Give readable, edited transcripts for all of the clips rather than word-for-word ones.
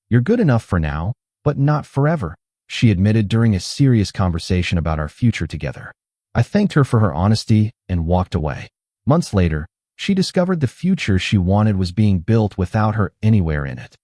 You're good enough for now, but not forever, she admitted during a serious conversation about our future together. I thanked her for her honesty and walked away. Months later, she discovered the future she wanted was being built without her anywhere in it.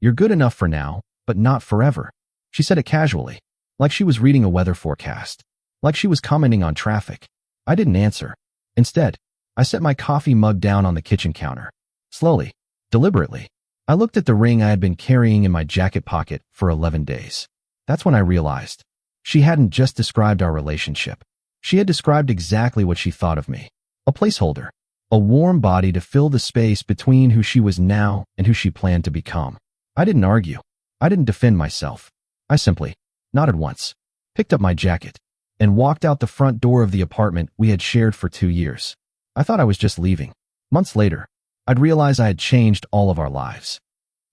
You're good enough for now, but not forever. She said it casually, like she was reading a weather forecast, like she was commenting on traffic. I didn't answer. Instead, I set my coffee mug down on the kitchen counter. Slowly, deliberately, I looked at the ring I had been carrying in my jacket pocket for 11 days. That's when I realized she hadn't just described our relationship. She had described exactly what she thought of me. A placeholder, a warm body to fill the space between who she was now and who she planned to become. I didn't argue. I didn't defend myself. I simply nodded once, picked up my jacket, and walked out the front door of the apartment we had shared for 2 years. I thought I was just leaving. Months later, I'd realize I had changed all of our lives.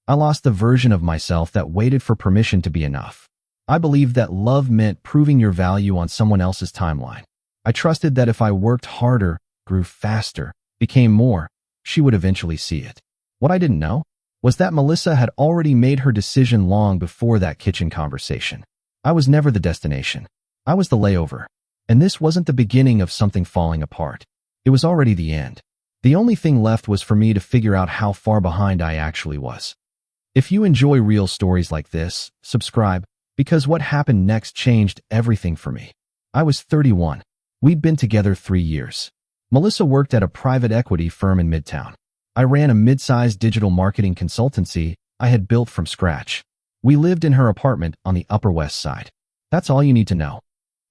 I lost the version of myself that waited for permission to be enough. I believed that love meant proving your value on someone else's timeline. I trusted that if I worked harder, grew faster, became more, she would eventually see it. What I didn't know was that Melissa had already made her decision long before that kitchen conversation. I was never the destination. I was the layover. And this wasn't the beginning of something falling apart. It was already the end. The only thing left was for me to figure out how far behind I actually was. If you enjoy real stories like this, subscribe, because what happened next changed everything for me. I was 31. We'd been together 3 years. Melissa worked at a private equity firm in Midtown. I ran a mid-sized digital marketing consultancy I had built from scratch. We lived in her apartment on the Upper West Side. That's all you need to know.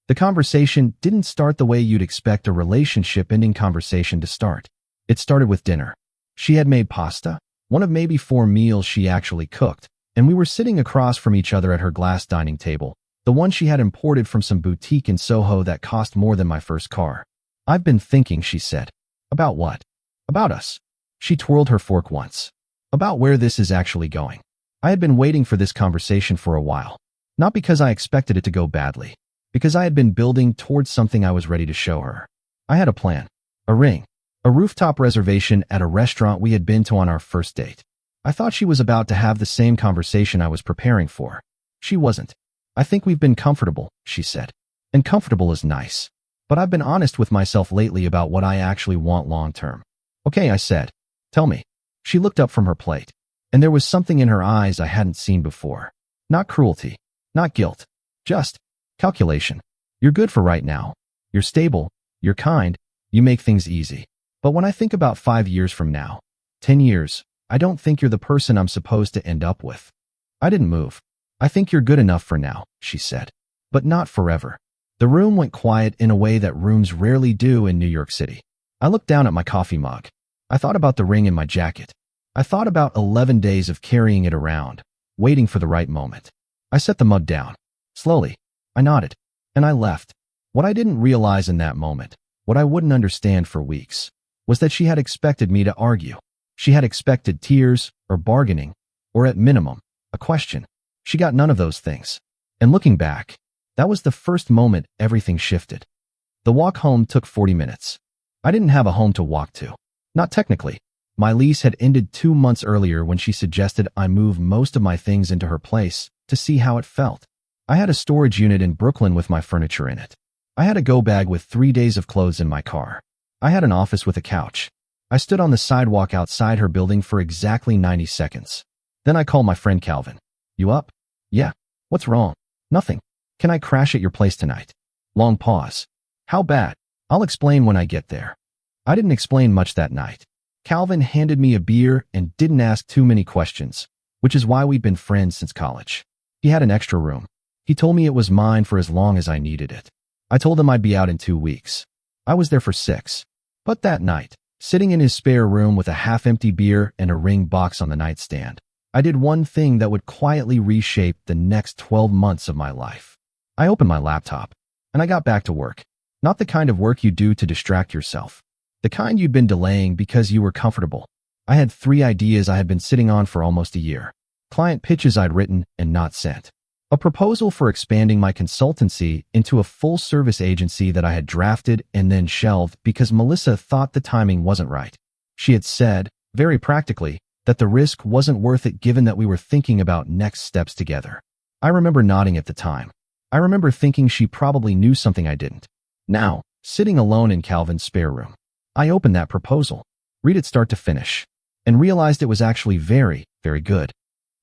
The conversation didn't start the way you'd expect a relationship-ending conversation to start. It started with dinner. She had made pasta, one of maybe 4 meals she actually cooked, and we were sitting across from each other at her glass dining table, the one she had imported from some boutique in Soho that cost more than my first car. I've been thinking, she said. About what? About us. She twirled her fork once. About where this is actually going. I had been waiting for this conversation for a while. Not because I expected it to go badly, because I had been building towards something I was ready to show her. I had a plan. A ring. A rooftop reservation at a restaurant we had been to on our first date. I thought she was about to have the same conversation I was preparing for. She wasn't. I think we've been comfortable, she said. And comfortable is nice. But I've been honest with myself lately about what I actually want long term. Okay, I said. Tell me. She looked up from her plate, and there was something in her eyes I hadn't seen before. Not cruelty, not guilt, just calculation. You're good for right now. You're stable, you're kind, you make things easy. But when I think about 5 years from now, 10 years, I don't think you're the person I'm supposed to end up with. I didn't move. I think you're good enough for now, she said. But not forever. The room went quiet in a way that rooms rarely do in New York City. I looked down at my coffee mug. I thought about the ring in my jacket. I thought about 11 days of carrying it around, waiting for the right moment. I set the mug down. Slowly, I nodded, and I left. What I didn't realize in that moment, what I wouldn't understand for weeks, was that she had expected me to argue. She had expected tears, or bargaining, or at minimum, a question. She got none of those things. And looking back, that was the first moment everything shifted. The walk home took 40 minutes. I didn't have a home to walk to. Not technically. My lease had ended 2 months earlier when she suggested I move most of my things into her place to see how it felt. I had a storage unit in Brooklyn with my furniture in it. I had a go bag with 3 days of clothes in my car. I had an office with a couch. I stood on the sidewalk outside her building for exactly 90 seconds. Then I called my friend Calvin. You up? Yeah. What's wrong? Nothing. Can I crash at your place tonight? Long pause. How bad? I'll explain when I get there. I didn't explain much that night. Calvin handed me a beer and didn't ask too many questions, which is why we'd been friends since college. He had an extra room. He told me it was mine for as long as I needed it. I told him I'd be out in 2 weeks. I was there for 6. But that night, sitting in his spare room with a half-empty beer and a ring box on the nightstand, I did one thing that would quietly reshape the next 12 months of my life. I opened my laptop, and I got back to work. Not the kind of work you do to distract yourself. The kind you'd been delaying because you were comfortable. I had 3 ideas I had been sitting on for almost a year. Client pitches I'd written and not sent. A proposal for expanding my consultancy into a full-service agency that I had drafted and then shelved because Melissa thought the timing wasn't right. She had said, very practically, that the risk wasn't worth it given that we were thinking about next steps together. I remember nodding at the time. I remember thinking she probably knew something I didn't. Now, sitting alone in Calvin's spare room, I opened that proposal, read it start to finish, and realized it was actually very, very good.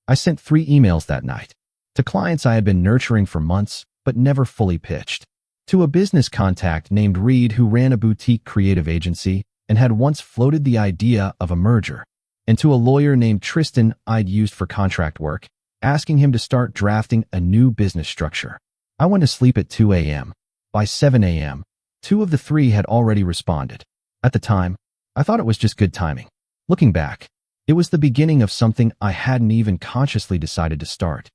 I sent 3 emails that night to clients I had been nurturing for months but never fully pitched, to a business contact named Reed who ran a boutique creative agency and had once floated the idea of a merger, and to a lawyer named Tristan I'd used for contract work, asking him to start drafting a new business structure. I went to sleep at 2 a.m. By 7 a.m., 2 of the 3 had already responded. At the time, I thought it was just good timing. Looking back, it was the beginning of something I hadn't even consciously decided to start.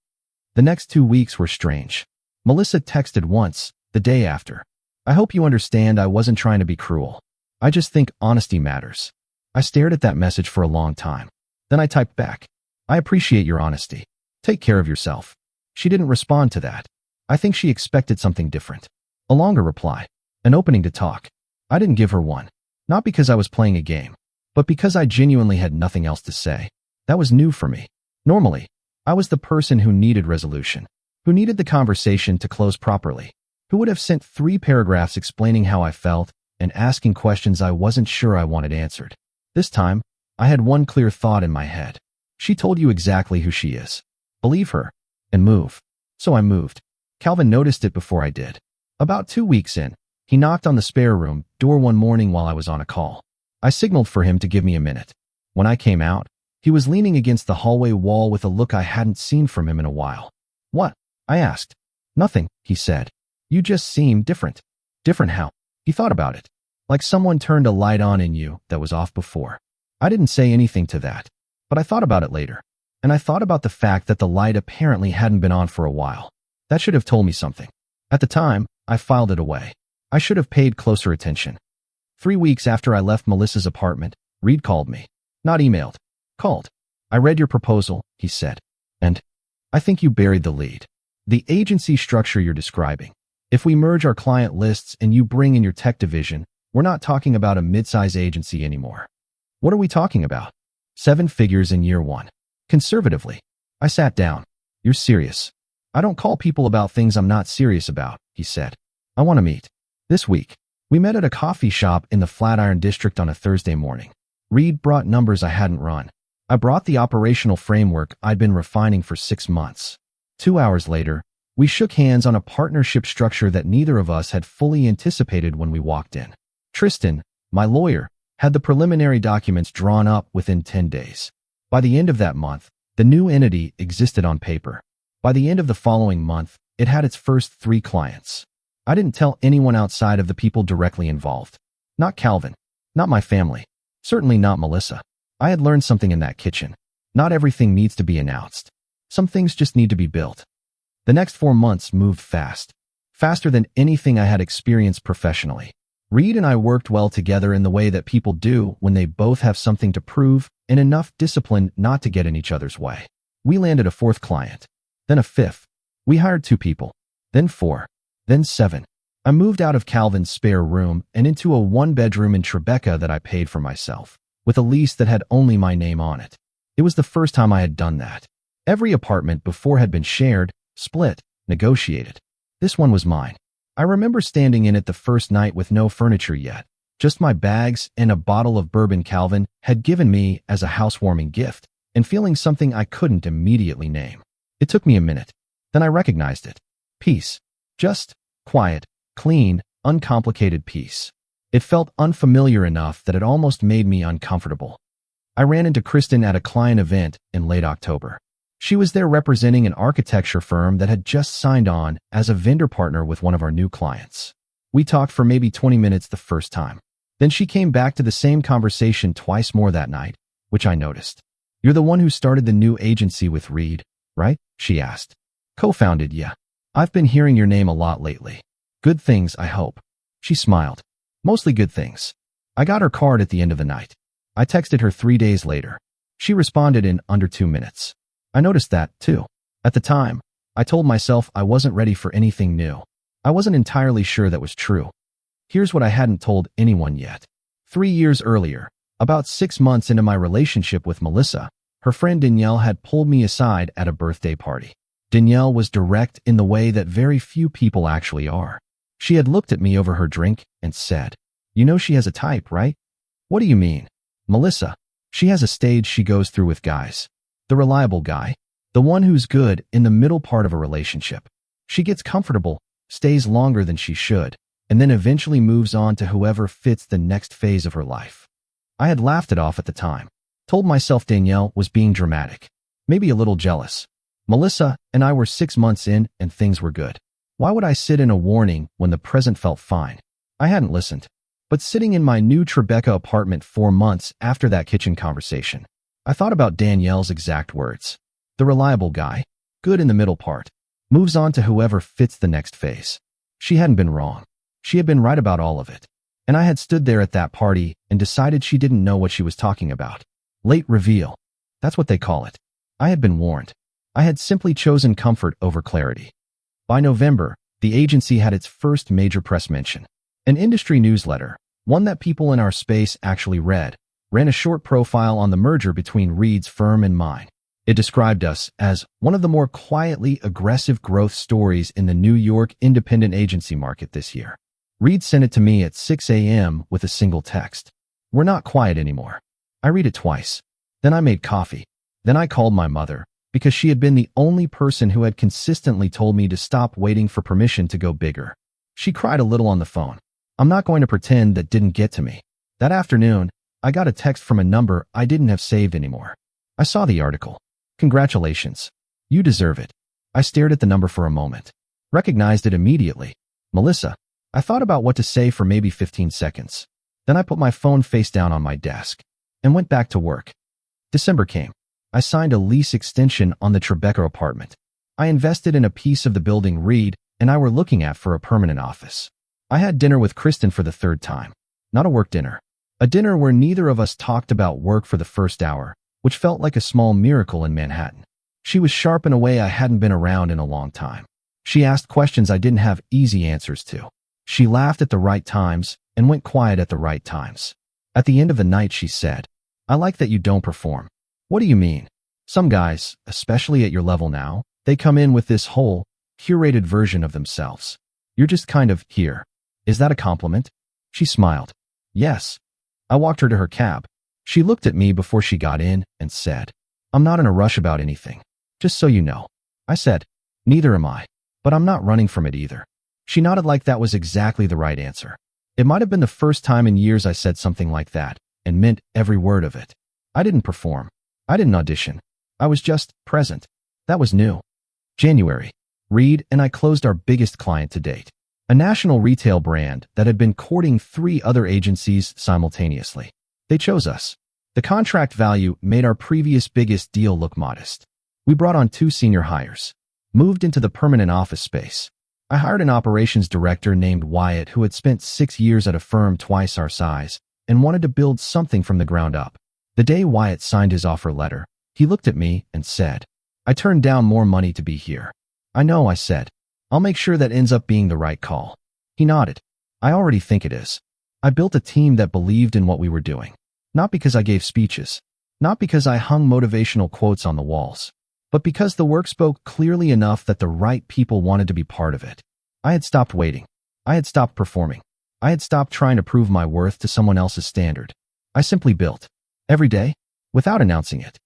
The next 2 weeks were strange. Melissa texted once, the day after. I hope you understand I wasn't trying to be cruel. I just think honesty matters. I stared at that message for a long time. Then I typed back, I appreciate your honesty. Take care of yourself. She didn't respond to that. I think she expected something different. A longer reply. An opening to talk. I didn't give her one. Not because I was playing a game, but because I genuinely had nothing else to say. That was new for me. Normally, I was the person who needed resolution, who needed the conversation to close properly, who would have sent 3 paragraphs explaining how I felt and asking questions I wasn't sure I wanted answered. This time, I had one clear thought in my head. She told you exactly who she is. Believe her and move. So I moved. Calvin noticed it before I did. About 2 weeks in, he knocked on the spare room door one morning while I was on a call. I signaled for him to give me a minute. When I came out, he was leaning against the hallway wall with a look I hadn't seen from him in a while. What? I asked. Nothing, he said. You just seem different. Different how? He thought about it. Like someone turned a light on in you that was off before. I didn't say anything to that, but I thought about it later. And I thought about the fact that the light apparently hadn't been on for a while. That should have told me something. At the time, I filed it away. I should have paid closer attention. 3 weeks after I left Melissa's apartment, Reed called me. Not emailed. Called. I read your proposal, he said. And I think you buried the lead. The agency structure you're describing. If we merge our client lists and you bring in your tech division, we're not talking about a mid-size agency anymore. What are we talking about? 7 figures in year 1. Conservatively. I sat down. You're serious. I don't call people about things I'm not serious about, he said. I want to meet. This week. We met at a coffee shop in the Flatiron District on a Thursday morning. Reed brought numbers I hadn't run. I brought the operational framework I'd been refining for 6 months. 2 hours later, we shook hands on a partnership structure that neither of us had fully anticipated when we walked in. Tristan, my lawyer, had the preliminary documents drawn up within 10 days. By the end of that month, the new entity existed on paper. By the end of the following month, it had its first 3 clients. I didn't tell anyone outside of the people directly involved. Not Calvin. Not my family. Certainly not Melissa. I had learned something in that kitchen. Not everything needs to be announced. Some things just need to be built. The next 4 months moved fast. Faster than anything I had experienced professionally. Reed and I worked well together in the way that people do when they both have something to prove and enough discipline not to get in each other's way. We landed a 4th client. Then a 5th. We hired 2 people. Then 4. Then 7. I moved out of Calvin's spare room and into a 1-bedroom in Tribeca that I paid for myself, with a lease that had only my name on it. It was the first time I had done that. Every apartment before had been shared, split, negotiated. This one was mine. I remember standing in it the first night with no furniture yet, just my bags and a bottle of bourbon Calvin had given me as a housewarming gift, and feeling something I couldn't immediately name. It took me a minute. Then I recognized it. Peace. Just quiet, clean, uncomplicated peace. It felt unfamiliar enough that it almost made me uncomfortable. I ran into Kristen at a client event in late October. She was there representing an architecture firm that had just signed on as a vendor partner with one of our new clients. We talked for maybe 20 minutes the first time. Then she came back to the same conversation twice more that night, which I noticed. You're the one who started the new agency with Reed, right? She asked. Co-founded, yeah. I've been hearing your name a lot lately. Good things, I hope. She smiled. Mostly good things. I got her card at the end of the night. I texted her 3 days later. She responded in under 2 minutes. I noticed that, too. At the time, I told myself I wasn't ready for anything new. I wasn't entirely sure that was true. Here's what I hadn't told anyone yet. 3 years earlier, about 6 months into my relationship with Melissa, Her friend Danielle had pulled me aside at a birthday party. Danielle was direct in the way that very few people actually are. She had looked at me over her drink and said, "You know she has a type, right?" "What do you mean?" "Melissa. She has a stage she goes through with guys. The reliable guy. The one who's good in the middle part of a relationship. She gets comfortable, stays longer than she should, and then eventually moves on to whoever fits the next phase of her life." I had laughed it off at the time. Told myself Danielle was being dramatic. Maybe a little jealous. Melissa and I were 6 months in and things were good. Why would I sit in a warning when the present felt fine? I hadn't listened. But sitting in my new Tribeca apartment 4 months after that kitchen conversation, I thought about Danielle's exact words. The reliable guy, good in the middle part, moves on to whoever fits the next phase. She hadn't been wrong. She had been right about all of it. And I had stood there at that party and decided she didn't know what she was talking about. Late reveal. That's what they call it. I had been warned. I had simply chosen comfort over clarity. By November, the agency had its first major press mention. An industry newsletter, one that people in our space actually read, ran a short profile on the merger between Reed's firm and mine. It described us as one of the more quietly aggressive growth stories in the New York independent agency market this year. Reed sent it to me at 6 a.m. with a single text. "We're not quiet anymore." I read it twice. Then I made coffee. Then I called my mother, because she had been the only person who had consistently told me to stop waiting for permission to go bigger. She cried a little on the phone. I'm not going to pretend that didn't get to me. That afternoon, I got a text from a number I didn't have saved anymore. I saw the article. "Congratulations. You deserve it." I stared at the number for a moment. Recognized it immediately. "Melissa." I thought about what to say for maybe 15 seconds. Then I put my phone face down on my desk and went back to work. December came. I signed a lease extension on the Tribeca apartment. I invested in a piece of the building Reed and I were looking at for a permanent office. I had dinner with Kristen for the 3rd time. Not a work dinner. A dinner where neither of us talked about work for the first hour, which felt like a small miracle in Manhattan. She was sharp in a way I hadn't been around in a long time. She asked questions I didn't have easy answers to. She laughed at the right times and went quiet at the right times. At the end of the night, she said, "I like that you don't perform." "What do you mean?" "Some guys, especially at your level now, they come in with this whole curated version of themselves. You're just kind of here. Is that a compliment?" She smiled. "Yes." I walked her to her cab. She looked at me before she got in and said, "I'm not in a rush about anything. Just so you know." I said, "Neither am I, but I'm not running from it either." She nodded like that was exactly the right answer. It might have been the first time in years I said something like that and meant every word of it. I didn't perform. I didn't audition. I was just present. That was new. January. Reed and I closed our biggest client to date, a national retail brand that had been courting 3 other agencies simultaneously. They chose us. The contract value made our previous biggest deal look modest. We brought on 2 senior hires, moved into the permanent office space. I hired an operations director named Wyatt who had spent 6 years at a firm twice our size and wanted to build something from the ground up. The day Wyatt signed his offer letter, he looked at me and said, "I turned down more money to be here." "I know," I said. "I'll make sure that ends up being the right call." He nodded. "I already think it is." I built a team that believed in what we were doing. Not because I gave speeches, not because I hung motivational quotes on the walls, but because the work spoke clearly enough that the right people wanted to be part of it. I had stopped waiting. I had stopped performing. I had stopped trying to prove my worth to someone else's standard. I simply built. Every day, without announcing it.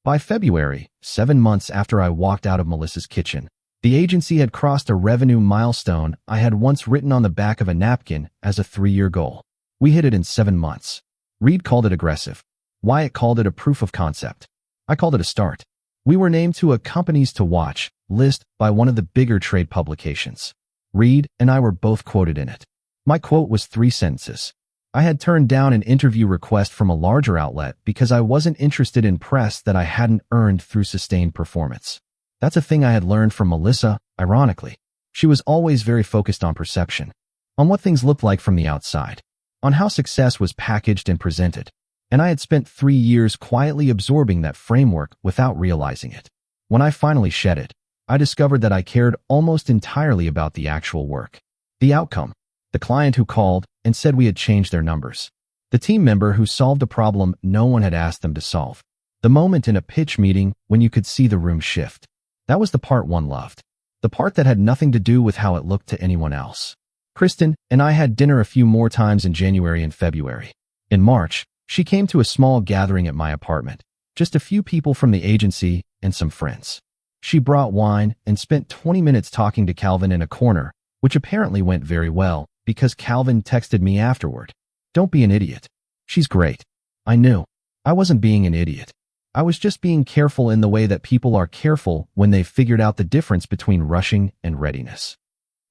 By February, 7 months after I walked out of Melissa's kitchen, the agency had crossed a revenue milestone I had once written on the back of a napkin as a 3-year goal. We hit it in 7 months. Reed called it aggressive. Wyatt called it a proof of concept. I called it a start. We were named to a Companies to Watch list by one of the bigger trade publications. Reed and I were both quoted in it. My quote was 3 sentences. I had turned down an interview request from a larger outlet because I wasn't interested in press that I hadn't earned through sustained performance. That's a thing I had learned from Melissa, ironically. She was always very focused on perception, on what things looked like from the outside, on how success was packaged and presented. And I had spent 3 years quietly absorbing that framework without realizing it. When I finally shed it, I discovered that I cared almost entirely about the actual work. The outcome. The client who called and said we had changed their numbers. The team member who solved a problem no one had asked them to solve. The moment in a pitch meeting when you could see the room shift. That was the part one loved. The part that had nothing to do with how it looked to anyone else. Kristen and I had dinner a few more times in January and February. In March, she came to a small gathering at my apartment. Just a few people from the agency and some friends. She brought wine and spent 20 minutes talking to Calvin in a corner, which apparently went very well because Calvin texted me afterward. Don't be an idiot. She's great. I knew. I wasn't being an idiot. I was just being careful in the way that people are careful when they've figured out the difference between rushing and readiness.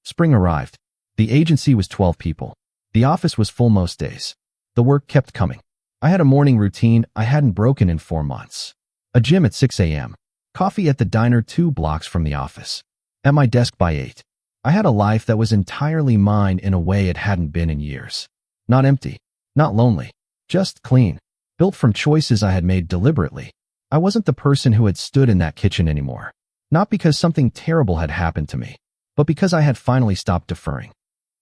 Spring arrived. The agency was 12 people. The office was full most days. The work kept coming. I had a morning routine I hadn't broken in 4 months. A gym at 6 a.m. Coffee at the diner 2 blocks from the office. At my desk by 8. I had a life that was entirely mine in a way it hadn't been in years. Not empty. Not lonely. Just clean. Built from choices I had made deliberately. I wasn't the person who had stood in that kitchen anymore. Not because something terrible had happened to me, but because I had finally stopped deferring.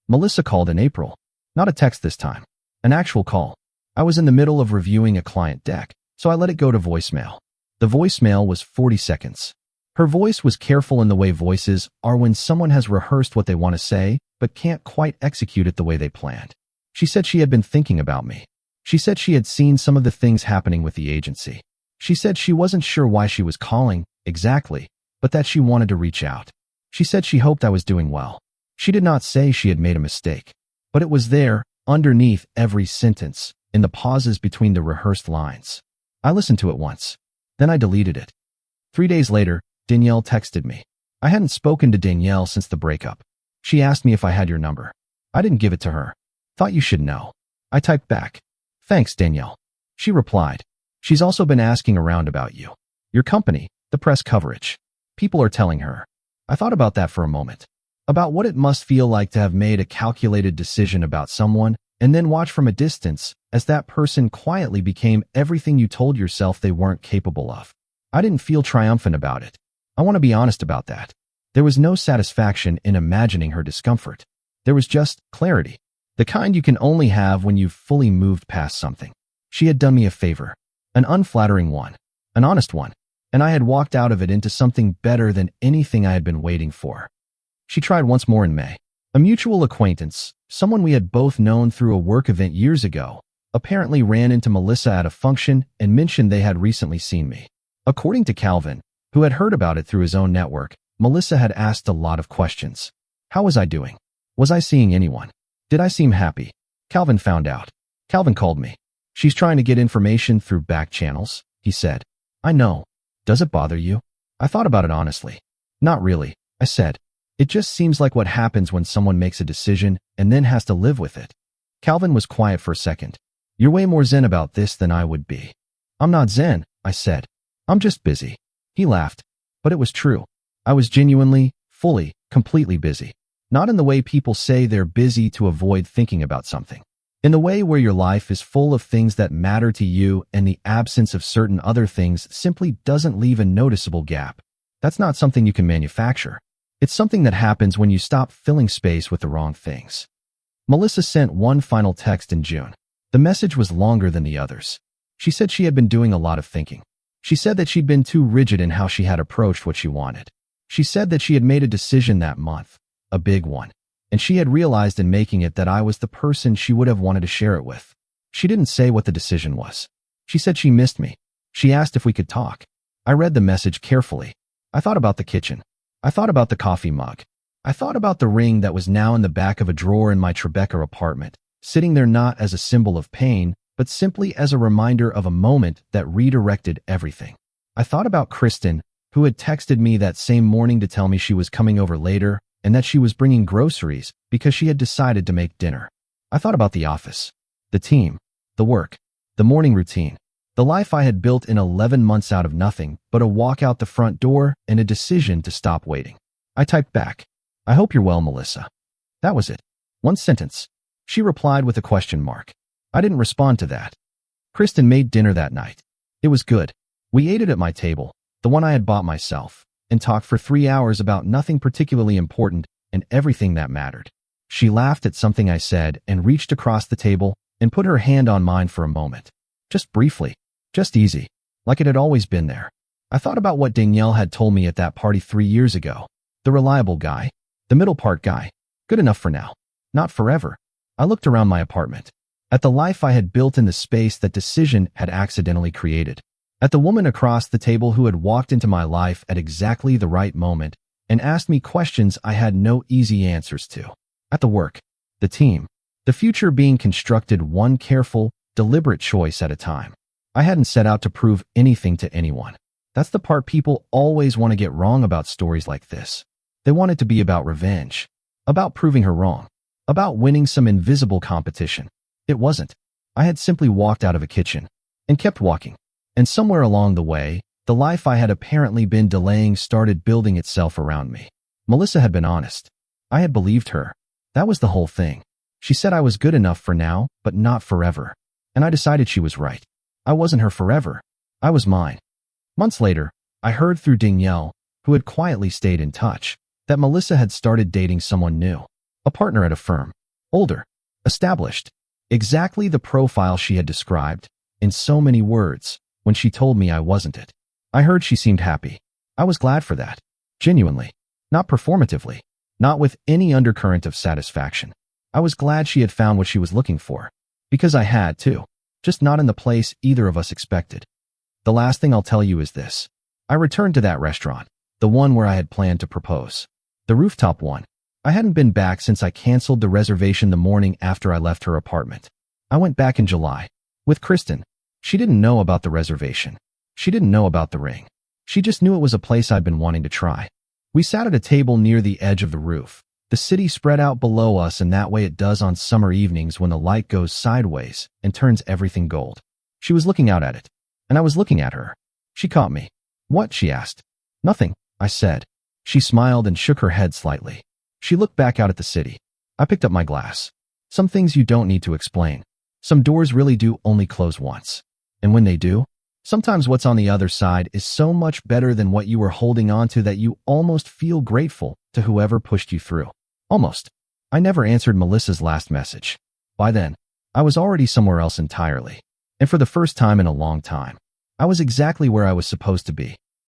Melissa called in April. Not a text this time. An actual call. I was in the middle of reviewing a client deck, so I let it go to voicemail. The voicemail was 40 seconds. Her voice was careful in the way voices are when someone has rehearsed what they want to say, but can't quite execute it the way they planned. She said she had been thinking about me. She said she had seen some of the things happening with the agency. She said she wasn't sure why she was calling, exactly, but that she wanted to reach out. She said she hoped I was doing well. She did not say she had made a mistake, but it was there, underneath every sentence, in the pauses between the rehearsed lines. I listened to it once. Then I deleted it. 3 days later, Danielle texted me. I hadn't spoken to Danielle since the breakup. She asked me if I had your number. I didn't give it to her. Thought you should know. I typed back. Thanks, Danielle. She replied. She's also been asking around about you. Your company, the press coverage. People are telling her. I thought about that for a moment. About what it must feel like to have made a calculated decision about someone and then watch from a distance as that person quietly became everything you told yourself they weren't capable of. I didn't feel triumphant about it. I want to be honest about that. There was no satisfaction in imagining her discomfort. There was just clarity. The kind you can only have when you've fully moved past something. She had done me a favor. An unflattering one. An honest one. And I had walked out of it into something better than anything I had been waiting for. She tried once more in May. A mutual acquaintance, someone we had both known through a work event years ago, apparently ran into Melissa at a function and mentioned they had recently seen me. According to Calvin, who had heard about it through his own network, Melissa had asked a lot of questions. How was I doing? Was I seeing anyone? Did I seem happy? Calvin found out. Calvin called me. She's trying to get information through back channels, he said. I know. Does it bother you? I thought about it honestly. Not really, I said. It just seems like what happens when someone makes a decision and then has to live with it. Calvin was quiet for a second. You're way more zen about this than I would be. I'm not zen, I said. I'm just busy. He laughed. But it was true. I was genuinely, fully, completely busy. Not in the way people say they're busy to avoid thinking about something. In the way where your life is full of things that matter to you and the absence of certain other things simply doesn't leave a noticeable gap. That's not something you can manufacture. It's something that happens when you stop filling space with the wrong things. Melissa sent one final text in June. The message was longer than the others. She said she had been doing a lot of thinking. She said that she'd been too rigid in how she had approached what she wanted. She said that she had made a decision that month, a big one, and she had realized in making it that I was the person she would have wanted to share it with. She didn't say what the decision was. She said she missed me. She asked if we could talk. I read the message carefully. I thought about the kitchen. I thought about the coffee mug. I thought about the ring that was now in the back of a drawer in my Tribeca apartment, sitting there not as a symbol of pain, but simply as a reminder of a moment that redirected everything. I thought about Kristen, who had texted me that same morning to tell me she was coming over later and that she was bringing groceries because she had decided to make dinner. I thought about the office, the team, the work, the morning routine, the life I had built in 11 months out of nothing but a walk out the front door and a decision to stop waiting. I typed back, I hope you're well, Melissa. That was it. One sentence. She replied with a question mark. I didn't respond to that. Kristen made dinner that night. It was good. We ate it at my table, the one I had bought myself, and talked for 3 hours about nothing particularly important and everything that mattered. She laughed at something I said and reached across the table and put her hand on mine for a moment. Just briefly. Just easy. like it had always been there. I thought about what Danielle had told me at that party 3 years ago. The reliable guy, the middle part guy, good enough for now, not forever. I looked around my apartment, at the life I had built in the space that decision had accidentally created, at the woman across the table who had walked into my life at exactly the right moment and asked me questions I had no easy answers to, at the work, the team, the future being constructed one careful, deliberate choice at a time. I hadn't set out to prove anything to anyone. That's the part people always want to get wrong about stories like this. They want it to be about revenge, about proving her wrong, about winning some invisible competition. It wasn't. I had simply walked out of a kitchen and kept walking. And somewhere along the way, the life I had apparently been delaying started building itself around me. Melissa had been honest. I had believed her. That was the whole thing. She said I was good enough for now, but not forever. And I decided she was right. I wasn't her forever. I was mine. Months later, I heard through Danielle, who had quietly stayed in touch, that Melissa had started dating someone new, a partner at a firm, older, established, exactly the profile she had described, in so many words, when she told me I wasn't it. I heard she seemed happy. I was glad for that, genuinely, not performatively, not with any undercurrent of satisfaction. I was glad she had found what she was looking for, because I had too, just not in the place either of us expected. The last thing I'll tell you is this. I returned to that restaurant, the one where I had planned to propose. The rooftop one. I hadn't been back since I canceled the reservation the morning after I left her apartment. I went back in July. With Kristen. She didn't know about the reservation. She didn't know about the ring. She just knew it was a place I'd been wanting to try. We sat at a table near the edge of the roof. The city spread out below us in that way it does on summer evenings when the light goes sideways and turns everything gold. She was looking out at it. And I was looking at her. She caught me. What? She asked. Nothing, I said. She smiled and shook her head slightly. She looked back out at the city. I picked up my glass. Some things you don't need to explain. Some doors really do only close once. And when they do, sometimes what's on the other side is so much better than what you were holding on to that you almost feel grateful to whoever pushed you through. Almost. I never answered Melissa's last message. By then, I was already somewhere else entirely. And for the first time in a long time, I was exactly where I was supposed to be.